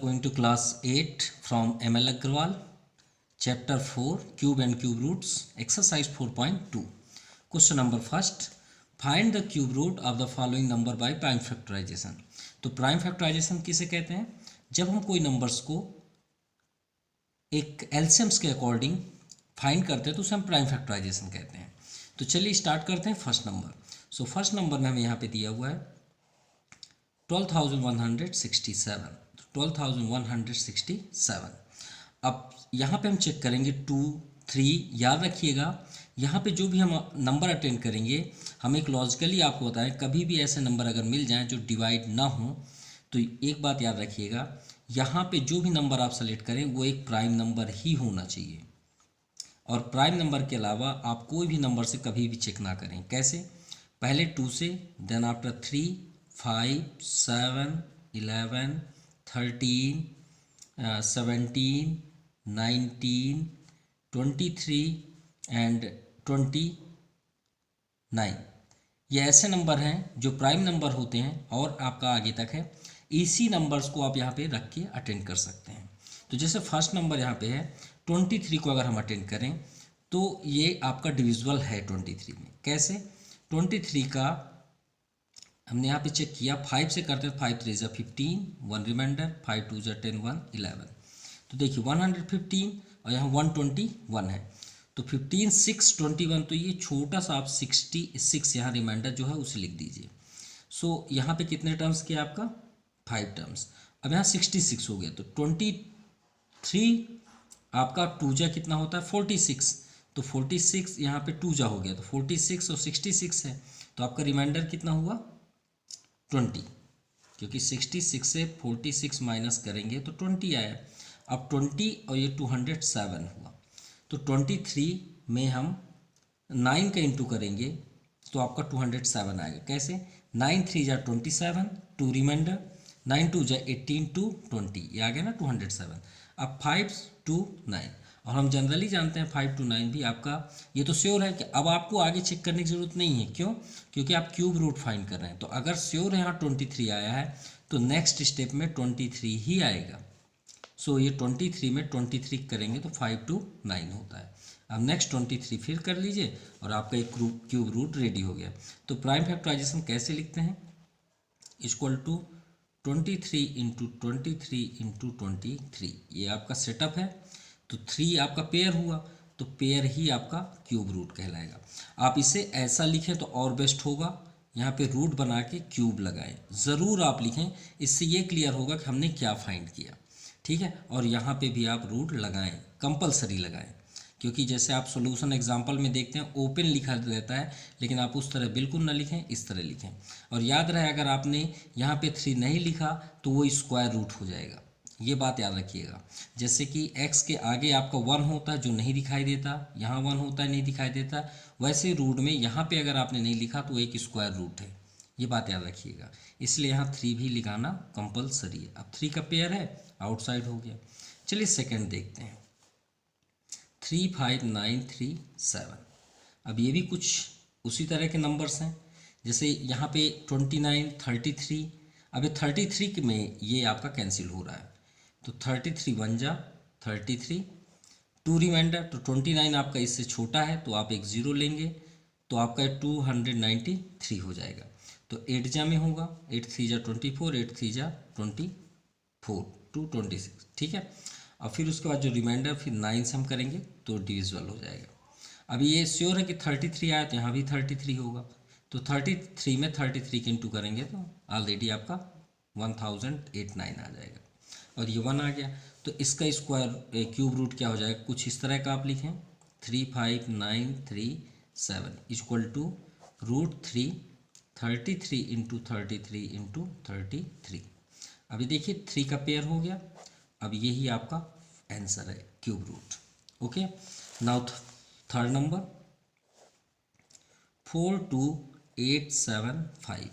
Going to class 8 from ML Agrawal, chapter 4, cube and cube roots, exercise 4.2. Question number first, find the cube root of the following number by prime factorization. तो prime factorisation किसे कहते हैं? जब हम कोई numbers को एक एलसीएम्स के अकॉर्डिंग फाइंड करते हैं तो उसे हम प्राइम फैक्टराइजेशन कहते हैं. तो चलिए स्टार्ट करते हैं first number. So first number में हमें यहाँ पे दिया हुआ है 12,167. 12,167. अब यहाँ पे हम चेक करेंगे 2, 3. याद रखिएगा यहाँ पे जो भी हम नंबर अटेंड करेंगे हम एक लॉजिकली आपको बताएं, कभी भी ऐसे नंबर अगर मिल जाएं जो डिवाइड ना हो तो एक बात याद रखिएगा, यहाँ पे जो भी नंबर आप सेलेक्ट करें वो एक प्राइम नंबर ही होना चाहिए. और प्राइम नंबर के अलावा आप कोई भी नंबर से कभी भी चेक ना करें. कैसे? पहले 2 से, देन आफ्टर 3, 5, 7, 11, 13, 17, 19, 23 एंड 29. ये ऐसे नंबर हैं जो प्राइम नंबर होते हैं और आपका आगे तक है. इसी नंबर्स को आप यहाँ पे रख के अटेंड कर सकते हैं. तो जैसे फर्स्ट नंबर यहाँ पे है 23 को अगर हम अटेंड करें तो ये आपका डिविजिबल है 23 में. कैसे? 23 का हमने यहाँ पे चेक किया, 5 से करते हैं 5 3 = 15, 1 रिमाइंडर, 5 2 = 10, 1 11. तो देखिए 115 और यहाँ 121 है. तो 15 6 21, तो ये छोटा सा आप 66 यहाँ रिमाइंडर जो है उसे लिख दीजिए. सो यहाँ पे कितने टर्म्स किया आपका? 5 टर्म्स. अब यहाँ 66 हो गया. तो 23 आपका 2 जा कितना होता है? 46. तो 46 यहाँ पे 2 जा हो गया, तो 46 और 66 है. तो आपका रिमाइंडर कितना हुआ? 20. क्योंकि 66 से 46 माइनस करेंगे तो 20 आया. अब 20 और ये 207 हुआ. तो 23 में हम 9 का इंटू करेंगे तो आपका 207 आएगा. कैसे? 9 3 = 27, 2 रिमाइंडर, 9 2 = 18, 2 20, ये आ गया ना 207. अब 5 2 9, और हम जनरली जानते हैं 5 2 9 भी आपका, ये तो श्योर है कि अब आपको आगे चेक करने की ज़रूरत नहीं है. क्यों? क्योंकि आप क्यूब रूट फाइंड कर रहे हैं. तो अगर श्योर है यहाँ 23 आया है तो नेक्स्ट स्टेप में 23 ही आएगा. सो ये 23 में 23 करेंगे तो 5 2 9 होता है. अब नेक्स्ट 23 फिर कर लीजिए और आपका एक क्यूब रूट रेडी हो गया. तो प्राइम फैक्टराइजेशन कैसे लिखते हैं? Equal to 23 × 23 × 23. ये आपका सेटअप है. तो 3 आपका पेयर हुआ, तो पेयर ही आपका क्यूब रूट कहलाएगा. आप इसे ऐसा लिखें तो और बेस्ट होगा. यहाँ पे रूट बना के क्यूब लगाएं, ज़रूर आप लिखें. इससे ये क्लियर होगा कि हमने क्या फाइंड किया. ठीक है? और यहाँ पे भी आप रूट लगाएं, कंपलसरी लगाएं. क्योंकि जैसे आप सॉल्यूशन एग्जांपल में देखते हैं ओपन लिखा रहता है, लेकिन आप उस तरह बिल्कुल ना लिखें, इस तरह लिखें. और याद रहे अगर आपने यहाँ पे 3 नहीं लिखा तो वो स्क्वायर रूट हो जाएगा. ये बात याद रखिएगा. जैसे कि x के आगे आपका 1 होता है जो नहीं दिखाई देता, यहाँ 1 होता है नहीं दिखाई देता, वैसे रूट में यहाँ पे अगर आपने नहीं लिखा तो एक स्क्वायर रूट है. ये बात याद रखिएगा. इसलिए यहाँ 3 भी लिखाना कंपलसरी है. अब 3 का पेयर है, आउटसाइड हो गया. चलिए सेकंड देखते हैं. 3 5 9 3 7. अब ये भी कुछ उसी तरह के नंबर्स हैं. जैसे यहाँ पे 29 33. अब ये 33 में ये आपका कैंसिल हो रहा है. तो 33 1 जा 33, 2 रिमाइंडर, तो 29 आपका इससे छोटा है तो आप एक 0 लेंगे तो आपका 293 हो जाएगा. तो 8 जा में होगा, 8 3 = 24, 8 3 = 24, 226. ठीक है? और फिर उसके बाद जो रिमाइंडर फिर 9 से हम करेंगे तो डिविजिबल हो जाएगा. अभी ये श्योर है कि 33 आया तो यहाँ भी 33 होगा. तो 33 में 33 के इंटू करेंगे तो ऑलरेडी आपका 1089 आ जाएगा. और ये 1 आ गया. तो इसका स्क्वायर क्यूब रूट क्या हो जाएगा? कुछ इस तरह का आप लिखें, 3 5 9 3 7 = √3 33 × 33 × 33. अभी देखिए 3 का पेयर हो गया. अब यही आपका आंसर है, cube root. Okay. Now third number 42875.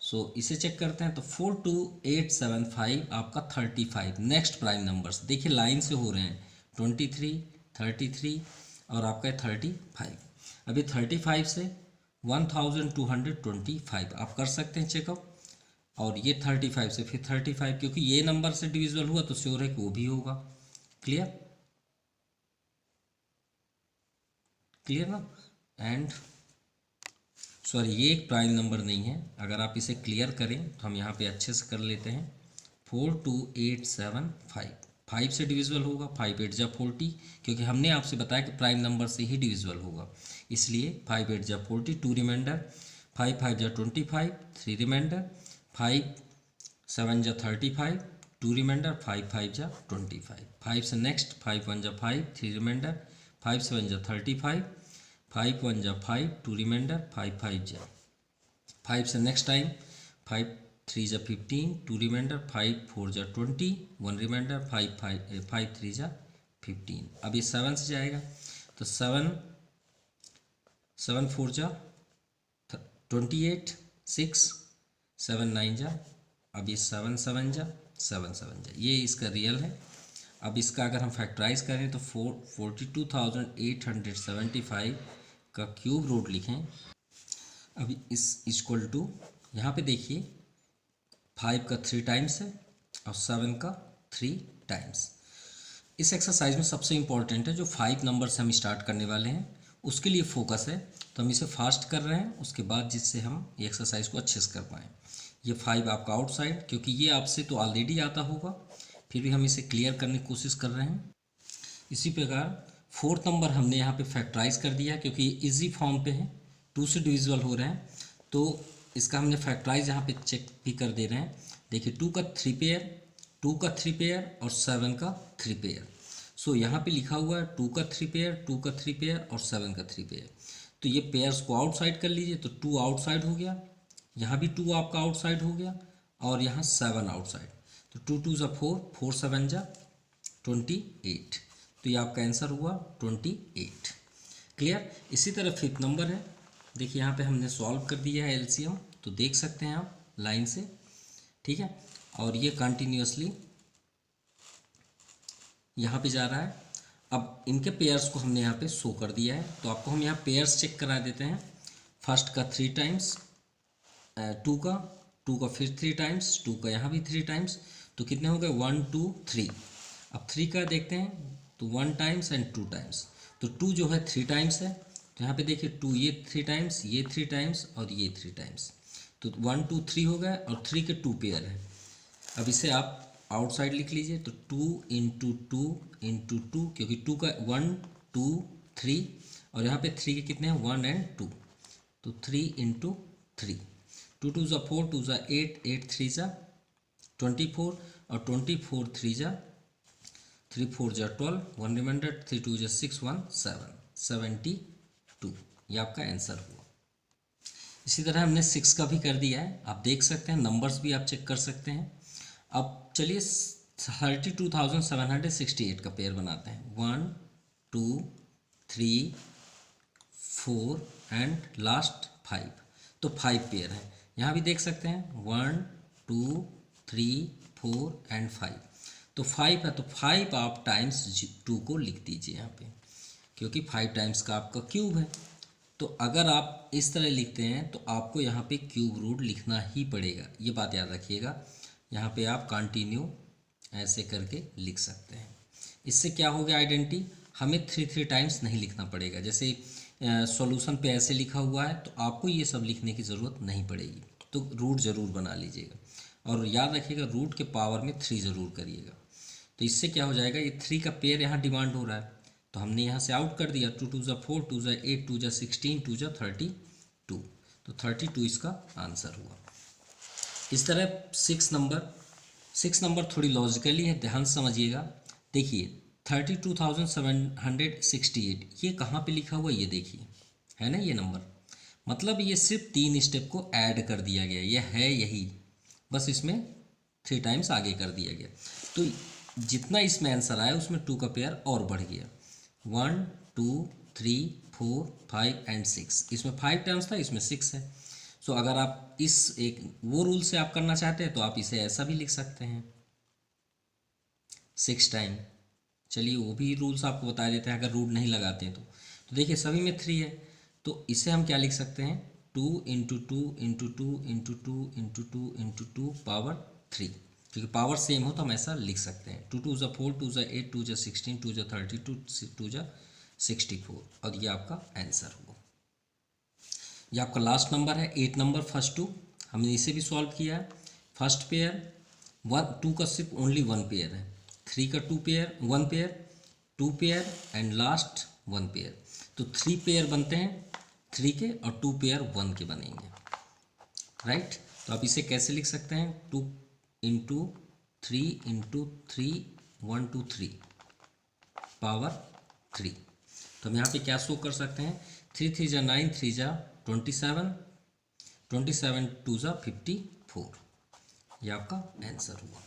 So इसे चेक करते हैं. तो 42875 आपका 35. नेक्स्ट प्राइम नंबर्स देखिए लाइन से हो रहे हैं, 23 33 और आपका 35. अभी 35 से 1225 आप कर सकते हैं चेकअप. और ये 35 से फिर 35, क्योंकि ये नंबर से डिविजिबल हुआ तो श्योर है कि वो भी होगा। क्लियर, क्लियर ना। एंड सॉरी, ये एक प्राइम नंबर नहीं है। अगर आप इसे क्लियर करें तो हम यहाँ पे अच्छे से कर लेते हैं। 42875, 5 से डिविजिबल होगा, 5 8 जा 40, क्योंकि हमने आपसे बताया कि प्राइम नंबर से ही डिविजिबल होगा, इसलिए 5 8 जा 40, 2 रिमाइंडर, 5 5 जा 25, 3 रिमाइंडर, 5 7 जा 35, 2 रिमाइंडर, 5 5 जा 25, 5 से नेक्स्ट 5 1 जा 5, 3 रिमाइंडर, 5 7 जा 35, 5 1 जा 5, 2 रिमाइंडर, 5 5 जा 5 से नेक्स्ट टाइम 5 3 जा 15, 2 रिमाइंडर, 5 4 जा 20, 1 रिमाइंडर, 5 3 जा 15। अब ये 7 से जाएगा तो 7 4 जा 28, 6 7 9 जा, अब ये 7 7 जा 7 7 जा, ये इसका रियल है। अब इसका अगर हम फैक्टराइज करें तो 42,875 का क्यूब रूट लिखें। अभी इस इक्वल टू, यहाँ पे देखिए 5 का 3 टाइम्स है और 7 का 3 टाइम्स। इस एक्सरसाइज में सबसे इम्पॉर्टेंट है जो 5 नंबर से हम स्टार्ट करने वाले हैं उसके लिए फोकस है, तो हम इसे फास्ट कर रहे हैं उसके बाद, जिससे हम ये एक्सरसाइज को अच्छे से कर पाएँ। ये 5 आपका आउटसाइड, क्योंकि ये आपसे तो ऑलरेडी आता होगा, फिर भी हम इसे क्लियर करने की कोशिश कर रहे हैं। इसी प्रकार 4th नंबर हमने यहाँ पे फैक्टराइज कर दिया है, क्योंकि ये इजी फॉर्म पे है, 2 से डिविजिबल हो रहे हैं, तो इसका हमने फैक्टराइज यहाँ पे चेक भी कर दे रहे हैं। देखिए 2 का 3 पेयर, 2 का 3 पेयर और 7 का 3 पेयर। सो यहाँ पे लिखा हुआ है 2 का 3 पेयर, 2 का 3 पेयर और 7 का 3 पेयर। तो ये पेयर्स को आउटसाइड कर लीजिए, तो 2 आउटसाइड हो गया, यहाँ भी 2 आपका आउटसाइड हो गया और यहाँ 7 आउटसाइड, तो 2 2 जा 4, 4 7 जा 28, तो ये आपका आंसर हुआ 28। क्लियर। इसी तरह 5th नंबर है, देखिए यहाँ पे हमने सॉल्व कर दिया है एलसीएम, तो देख सकते हैं आप लाइन से, ठीक है, और ये कंटिन्यूसली यहाँ पे जा रहा है। अब इनके पेयर्स को हमने यहाँ पे शो कर दिया है, तो आपको हम यहाँ पेयर्स चेक करा देते हैं। फर्स्ट का 3 टाइम्स, 2 का फिर 3 टाइम्स, 2 का यहाँ भी 3 टाइम्स, तो कितने हो गए 1 2 3। अब 3 का देखते हैं तो 1 टाइम्स एंड 2 टाइम्स, तो 2 जो है 3 टाइम्स है, तो यहाँ पे देखिए 2 ये 3 टाइम्स, ये 3 टाइम्स और ये 3 टाइम्स, तो 1 2 3 हो गए और 3 के 2 पेयर है। अब इसे आप आउटसाइड लिख लीजिए, तो 2 इंटू 2 इंटू 2, क्योंकि 2 का 1 2 3 और यहाँ पे 3 के कितने हैं 1 एंड 2, तो 3 इंटू 3, 2 2 जा 4, 2 जा 8, 8 3 जा 24 और 24 3 जा 3 4 जा 12, 1 रिमाइंडर, 3 2 जा 6 1 7, 72, ये आपका आंसर हुआ। इसी तरह हमने 6 का भी कर दिया है, आप देख सकते हैं, नंबर्स भी आप चेक कर सकते हैं। अब चलिए 32,768 का पेयर बनाते हैं, 1 2 3 4 एंड लास्ट 5, तो 5 पेयर है। यहाँ भी देख सकते हैं 1 2 3 4 एंड 5, तो 5 है, तो 5 आप टाइम्स 2 को लिख दीजिए यहाँ पे, क्योंकि 5 टाइम्स का आपका क्यूब है। तो अगर आप इस तरह लिखते हैं तो आपको यहाँ पे क्यूब रूट लिखना ही पड़ेगा, ये बात याद रखिएगा। यहाँ पे आप कंटिन्यू ऐसे करके लिख सकते हैं। इससे क्या हो गया आइडेंटिटी, हमें 3 टाइम्स नहीं लिखना पड़ेगा। जैसे सॉल्यूशन पे ऐसे लिखा हुआ है तो आपको ये सब लिखने की ज़रूरत नहीं पड़ेगी, तो रूट ज़रूर बना लीजिएगा और याद रखिएगा रूट के पावर में 3 ज़रूर करिएगा। तो इससे क्या हो जाएगा, ये 3 का पेयर यहाँ डिमांड हो रहा है, तो हमने यहाँ से आउट कर दिया, 2 2 जा 4, 2 जा 8, 2 जा 16, 2 जा 32, तो 32 इसका आंसर हुआ। इस तरह 6 नंबर थोड़ी लॉजिकली है, ध्यान से समझिएगा। देखिए 32,768 ये कहाँ पे लिखा हुआ, ये देखिए है ना ये नंबर, मतलब ये सिर्फ 3 स्टेप को ऐड कर दिया गया, ये है यही, बस इसमें 3 टाइम्स आगे कर दिया गया। तो जितना इसमें आंसर आया उसमें 2 का पेयर और बढ़ गया, 1 2 3 4 5 एंड 6, इसमें 5 टाइम्स था, इसमें 6 है। सो अगर आप इस एक वो रूल से आप करना चाहते हैं तो आप इसे ऐसा भी लिख सकते हैं 6 टाइम। चलिए वो भी रूल्स आपको बता देते हैं अगर रूट नहीं लगाते हैं तो देखिए सभी में 3 है, तो इसे हम क्या लिख सकते हैं 2 into two into two into two into two into two power 3, क्योंकि पावर सेम हो तो हम ऐसा लिख सकते हैं। 2 2 ज़ा 4, 2 ज़ा 8, 2 ज़ा 16, 2 ज़ा 32, 2 ज़ा 64, और ये आपका आंसर हुआ। ये आपका लास्ट नंबर है 8 नंबर फर्स्ट 2, हमने इसे भी सॉल्व किया है। फर्स्ट पेयर 2 का सिर्फ ओनली 1 पेयर है, 3 का 2 pair 1 pair, 2 pair and last 1 pair, तो 3 पेयर बनते हैं 3 के और 2 पेयर 1 के बनेंगे, राइट। तो आप इसे कैसे लिख सकते हैं, 2 इंटू 3 इंटू 3 1 2 3 पावर 3। तो हम यहाँ पे क्या शो कर सकते हैं, 3 3 जा 9, 3 जा 27, 27 2 जा 54, ये आपका आंसर हुआ।